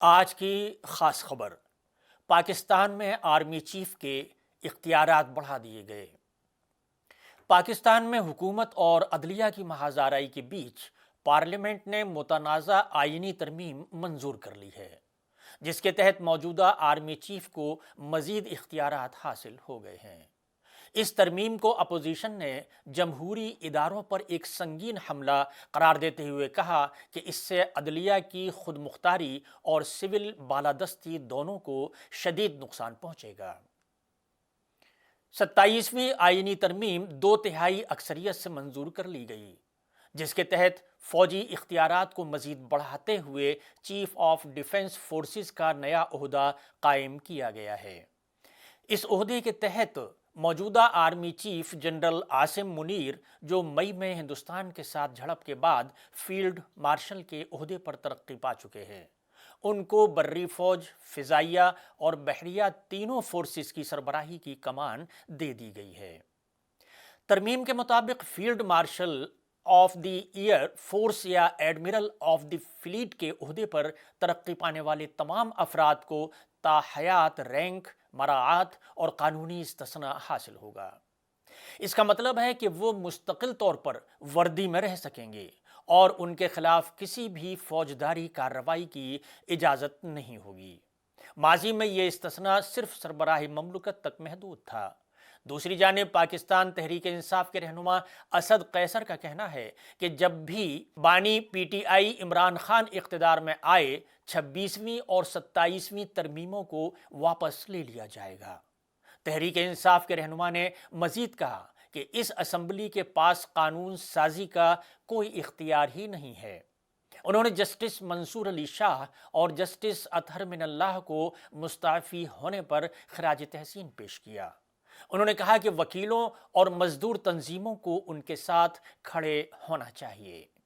آج کی خاص خبر: پاکستان میں آرمی چیف کے اختیارات بڑھا دیے گئے۔ پاکستان میں حکومت اور عدلیہ کی محاذ آرائی کے بیچ پارلیمنٹ نے متنازع آئینی ترمیم منظور کر لی ہے، جس کے تحت موجودہ آرمی چیف کو مزید اختیارات حاصل ہو گئے ہیں۔ اس ترمیم کو اپوزیشن نے جمہوری اداروں پر ایک سنگین حملہ قرار دیتے ہوئے کہا کہ اس سے عدلیہ کی خود مختاری اور سول بالادستی دونوں کو شدید نقصان پہنچے گا۔ 27ویں آئینی ترمیم 2/3 اکثریت سے منظور کر لی گئی، جس کے تحت فوجی اختیارات کو مزید بڑھاتے ہوئے چیف آف ڈیفنس فورسز کا نیا عہدہ قائم کیا گیا ہے۔ اس عہدے کے تحت موجودہ army chief general Asim Munir, جو مئی میں ہندوستان کے ساتھ جھڑپ کے بعد فیلڈ مارشل کے عہدے پر ترقی پا چکے ہیں، ان کو بری فوج، فضائیہ اور بحریہ تینوں فورسز کی سربراہی کی کمان دے دی گئی ہے۔ ترمیم کے مطابق field marshal of the air force یا ایڈمرل آف دی فلیٹ کے عہدے پر ترقی پانے والے تمام افراد کو تاحیات رینک، مراعات اور قانونی استثناء حاصل ہوگا۔ اس کا مطلب ہے کہ وہ مستقل طور پر وردی میں رہ سکیں گے اور ان کے خلاف کسی بھی فوجداری کارروائی کی اجازت نہیں ہوگی۔ ماضی میں یہ استثناء صرف سربراہ مملکت تک محدود تھا۔ دوسری جانب پاکستان تحریک انصاف کے رہنما اسد قیصر کا کہنا ہے کہ جب بھی بانی P T I Imran Khan اقتدار میں آئے، 26ویں اور 27ویں ترمیموں کو واپس لے لیا جائے گا۔ تحریک انصاف کے رہنما نے مزید کہا کہ اس اسمبلی کے پاس قانون سازی کا کوئی اختیار ہی نہیں ہے۔ انہوں نے جسٹس منصور علی شاہ اور جسٹس اطہر من اللہ کو مستعفی ہونے پر خراج تحسین پیش کیا۔ انہوں نے کہا کہ وکیلوں اور مزدور تنظیموں کو ان کے ساتھ کھڑے ہونا چاہیے۔